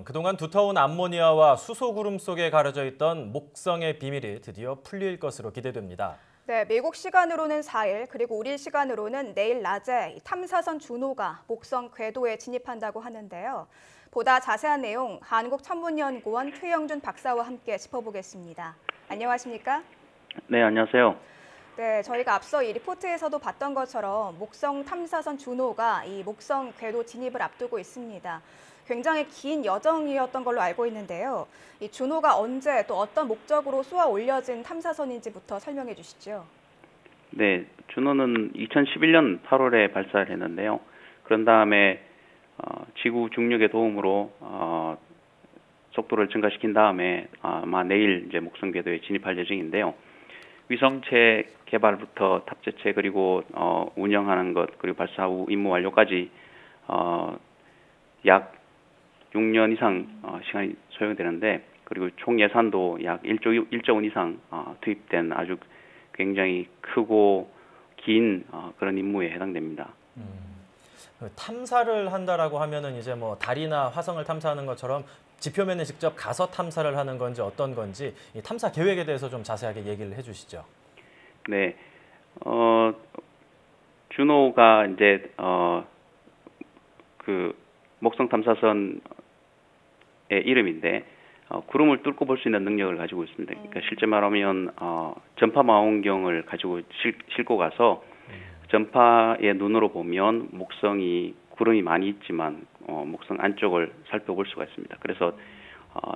그동안 두터운 암모니아와 수소 구름 속에 가려져 있던 목성의 비밀이 드디어 풀릴 것으로 기대됩니다. 네, 미국 시간으로는 4일, 그리고 우리 시간으로는 내일 낮에 탐사선 주노가 목성 궤도에 진입한다고 하는데요. 보다 자세한 내용 한국천문연구원 최영준 박사와 함께 짚어보겠습니다. 안녕하십니까? 네, 안녕하세요. 네, 저희가 앞서 이 리포트에서도 봤던 것처럼 목성 탐사선 주노가 이 목성 궤도 진입을 앞두고 있습니다. 굉장히 긴 여정이었던 걸로 알고 있는데요. 이 주노가 언제 또 어떤 목적으로 쏘아 올려진 탐사선인지부터 설명해 주시죠. 네, 주노는 2011년 8월에 발사를 했는데요. 그런 다음에 지구 중력의 도움으로 속도를 증가시킨 다음에 아마 내일 이제 목성 궤도에 진입할 예정인데요. 위성체 개발부터 탑재체 그리고 운영하는 것 그리고 발사 후 임무 완료까지 약 6년 이상 시간이 소요되는데, 그리고 총 예산도 약 1조 원 이상 투입된 아주 굉장히 크고 긴 그런 임무에 해당됩니다. 탐사를 한다라고 하면은 이제 뭐 달이나 화성을 탐사하는 것처럼 지표면에 직접 가서 탐사를 하는 건지 어떤 건지 이 탐사 계획에 대해서 좀 자세하게 얘기를 해주시죠. 네, 주노가 이제 그 목성 탐사선의 이름인데 구름을 뚫고 볼 수 있는 능력을 가지고 있습니다. 그러니까 실제 말하면 전파 망원경을 가지고 싣고 가서 전파의 눈으로 보면 목성이 구름이 많이 있지만 목성 안쪽을 살펴볼 수가 있습니다. 그래서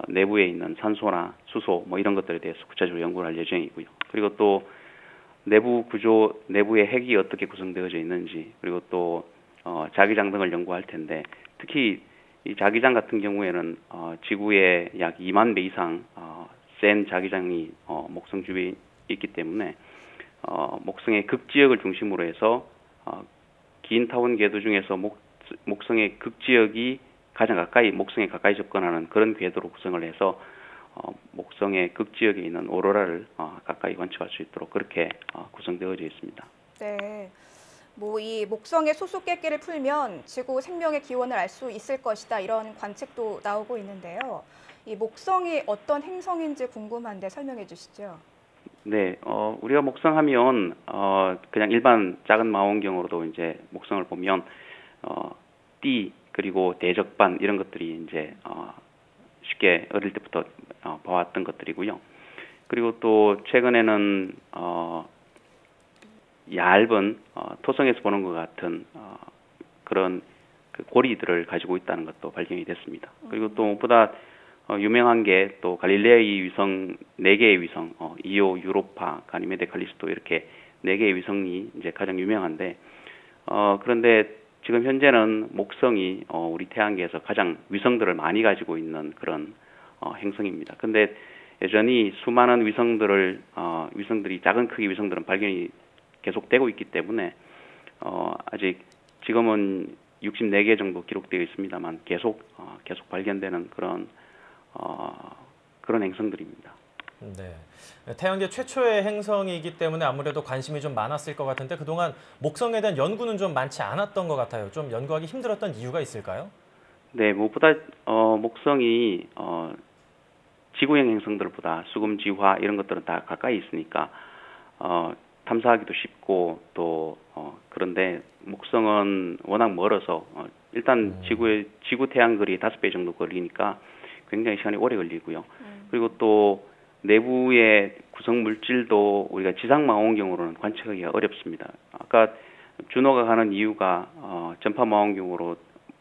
내부에 있는 산소나 수소 뭐 이런 것들에 대해서 구체적으로 연구를 할 예정이고요. 그리고 또 내부 구조, 내부의 핵이 어떻게 구성되어져 있는지, 그리고 또 자기장 등을 연구할 텐데, 특히 이 자기장 같은 경우에는 지구에 약 2만 배 이상 센 자기장이 목성 주위에 있기 때문에 목성의 극지역을 중심으로 해서 긴 타원 궤도 중에서 목성의 극지역이 가장 가까이 목성에 가까이 접근하는 그런 궤도로 구성을 해서 목성의 극지역에 있는 오로라를 가까이 관측할 수 있도록 그렇게 구성되어져 있습니다. 네. 뭐 이 목성의 수수께끼를 풀면 지구 생명의 기원을 알 수 있을 것이다, 이런 관측도 나오고 있는데요. 이 목성이 어떤 행성인지 궁금한데 설명해 주시죠. 네, 우리가 목성하면 그냥 일반 작은 망원경으로도 이제 목성을 보면 띠 그리고 대적반 이런 것들이 이제 쉽게 어릴 때부터 봐왔던 것들이고요. 그리고 또 최근에는 얇은 토성에서 보는 것 같은 그런 그 고리들을 가지고 있다는 것도 발견이 됐습니다. 그리고 또 무엇보다 유명한 게 또 갈릴레이 위성 4개의 위성, 이오, 유로파, 가니메데, 칼리스토 이렇게 4개의 위성이 이제 가장 유명한데, 그런데 지금 현재는 목성이 우리 태양계에서 가장 위성들을 많이 가지고 있는 그런 행성입니다. 근데 여전히 수많은 위성들이 작은 크기 위성들은 발견이 계속되고 있기 때문에 아직 지금은 64개 정도 기록되어 있습니다만 계속 발견되는 그런 행성들입니다. 네, 태양계 최초의 행성이기 때문에 아무래도 관심이 좀 많았을 것 같은데 그동안 목성에 대한 연구는 좀 많지 않았던 것 같아요. 좀 연구하기 힘들었던 이유가 있을까요? 네, 무엇보다 목성이 지구형 행성들보다 수금, 지화 이런 것들은 다 가까이 있으니까 탐사하기도 쉽고 또 그런데 목성은 워낙 멀어서 일단 지구 태양 거리 5배 정도 걸리니까 굉장히 시간이 오래 걸리고요. 그리고 또 내부의 구성 물질도 우리가 지상 망원경으로는 관측하기가 어렵습니다. 아까 주노가 가는 이유가 전파 망원경으로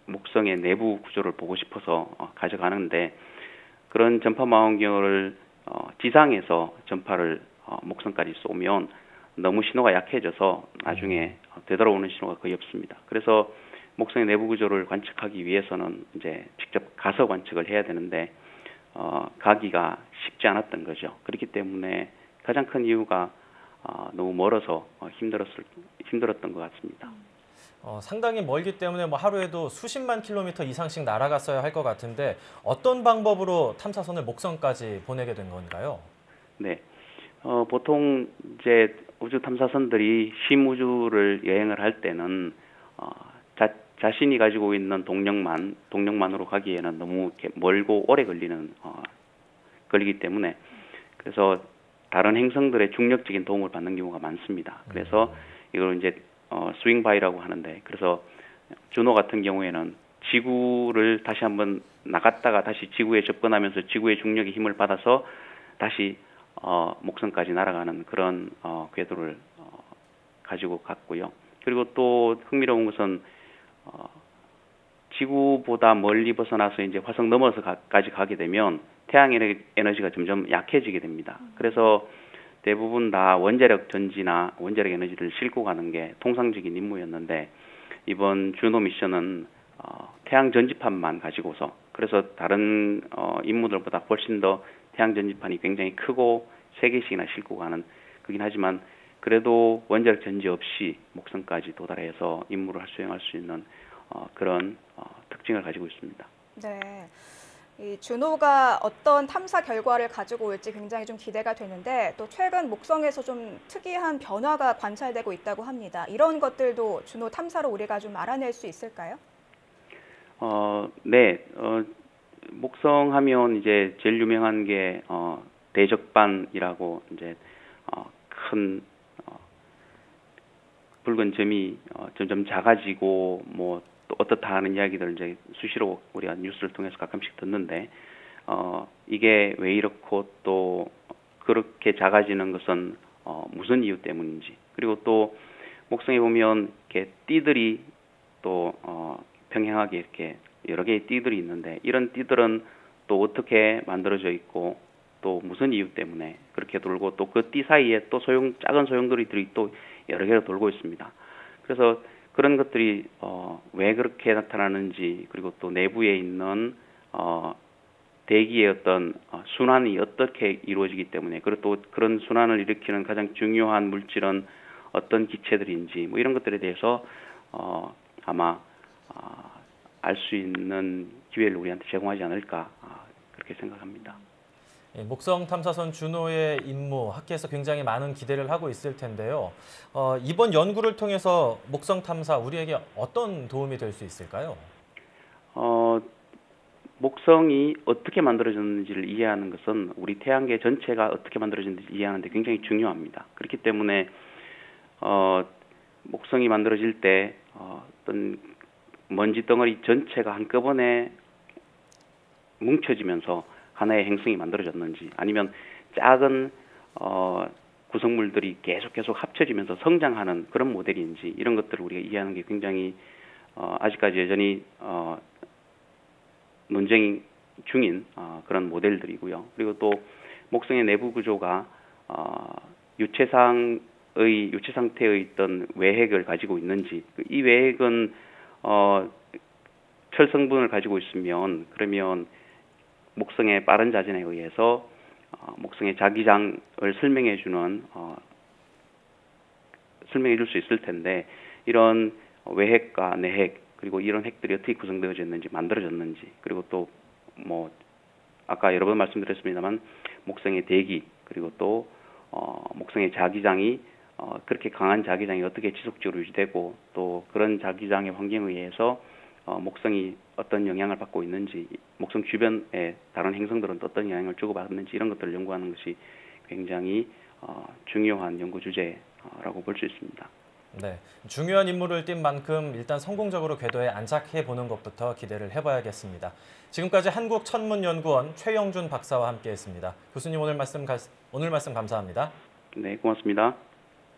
목성의 내부 구조를 보고 싶어서 가져가는데, 그런 전파 망원경을 지상에서 전파를 목성까지 쏘면 너무 신호가 약해져서 나중에 되돌아오는 신호가 거의 없습니다. 그래서 목성의 내부 구조를 관측하기 위해서는 이제 직접 가서 관측을 해야 되는데 가기가 쉽지 않았던 거죠. 그렇기 때문에 가장 큰 이유가 너무 멀어서 힘들었던 것 같습니다. 상당히 멀기 때문에 뭐 하루에도 수십만 킬로미터 이상씩 날아갔어야 할 것 같은데 어떤 방법으로 탐사선을 목성까지 보내게 된 건가요? 네, 보통 이제 우주 탐사선들이 심우주를 여행을 할 때는 자신이 가지고 있는 동력만으로 가기에는 너무 이렇게 멀고 오래 걸리기 때문에 그래서 다른 행성들의 중력적인 도움을 받는 경우가 많습니다. 그래서 이걸 이제 스윙 바이라고 하는데 그래서 주노 같은 경우에는 지구를 다시 한번 나갔다가 다시 지구에 접근하면서 지구의 중력의 힘을 받아서 다시 목성까지 날아가는 그런 궤도를 가지고 갔고요. 그리고 또 흥미로운 것은 지구보다 멀리 벗어나서 이제 화성 넘어서까지 가게 되면 태양 에너지가 점점 약해지게 됩니다. 그래서 대부분 다 원자력 전지나 원자력 에너지를 싣고 가는 게 통상적인 임무였는데 이번 주노 미션은 태양 전지판만 가지고서 그래서 다른 임무들보다 훨씬 더 태양 전지판이 굉장히 크고 3개씩이나 싣고 가는 그긴 하지만 그래도 원자력 전지 없이 목성까지 도달해서 임무를 수행할 수 있는 그런 특징을 가지고 있습니다. 네. 이 주노가 어떤 탐사 결과를 가지고 올지 굉장히 좀 기대가 되는데 또 최근 목성에서 좀 특이한 변화가 관찰되고 있다고 합니다. 이런 것들도 주노 탐사로 우리가 좀 알아낼 수 있을까요? 네. 목성 하면 이제 제일 유명한 게 대적반이라고 이제 큰 붉은 점이 점점 작아지고 뭐 또 어떻다 하는 이야기들 이제 수시로 우리가 뉴스를 통해서 가끔씩 듣는데 이게 왜 이렇고 또 그렇게 작아지는 것은 무슨 이유 때문인지 그리고 또 목성에 보면 이렇게 띠들이 또 평행하게 이렇게 여러 개의 띠들이 있는데 이런 띠들은 또 어떻게 만들어져 있고 또 무슨 이유 때문에 그렇게 돌고 또 그 띠 사이에 또 작은 소용돌이들이 또 여러 개가 돌고 있습니다. 그래서 그런 것들이 왜 그렇게 나타나는지 그리고 또 내부에 있는 대기의 어떤 순환이 어떻게 이루어지기 때문에 그리고 또 그런 순환을 일으키는 가장 중요한 물질은 어떤 기체들인지 뭐 이런 것들에 대해서 아마 알 수 있는 기회를 우리한테 제공하지 않을까 그렇게 생각합니다. 목성 탐사선 주노의 임무, 학계에서 굉장히 많은 기대를 하고 있을 텐데요. 이번 연구를 통해서 목성 탐사 우리에게 어떤 도움이 될 수 있을까요? 목성이 어떻게 만들어졌는지를 이해하는 것은 우리 태양계 전체가 어떻게 만들어졌는지 이해하는 데 굉장히 중요합니다. 그렇기 때문에 목성이 만들어질 때 어떤 먼지 덩어리 전체가 한꺼번에 뭉쳐지면서 하나의 행성이 만들어졌는지 아니면 작은 구성물들이 계속 합쳐지면서 성장하는 그런 모델인지 이런 것들을 우리가 이해하는 게 굉장히 아직까지 여전히 논쟁 중인 그런 모델들이고요. 그리고 또 목성의 내부 구조가 유체 상태의 있던 외핵을 가지고 있는지 이 외핵은 철 성분을 가지고 있으면 그러면 목성의 빠른 자전에 의해서 목성의 자기장을 설명해 줄 수 있을 텐데 이런 외핵과 내핵 그리고 이런 핵들이 어떻게 구성되어졌는지 만들어졌는지 그리고 또 뭐 아까 여러 번 말씀드렸습니다만 목성의 대기 그리고 또 목성의 자기장이 그렇게 강한 자기장이 어떻게 지속적으로 유지되고 또 그런 자기장의 환경에 의해서 목성이 어떤 영향을 받고 있는지 목성 주변의 다른 행성들은 어떤 영향을 주고받는지 이런 것들을 연구하는 것이 굉장히 중요한 연구 주제라고 볼 수 있습니다. 네, 중요한 임무를 띈 만큼 일단 성공적으로 궤도에 안착해 보는 것부터 기대를 해봐야겠습니다. 지금까지 한국천문연구원 최영준 박사와 함께했습니다. 교수님 오늘 말씀 감사합니다. 네, 고맙습니다.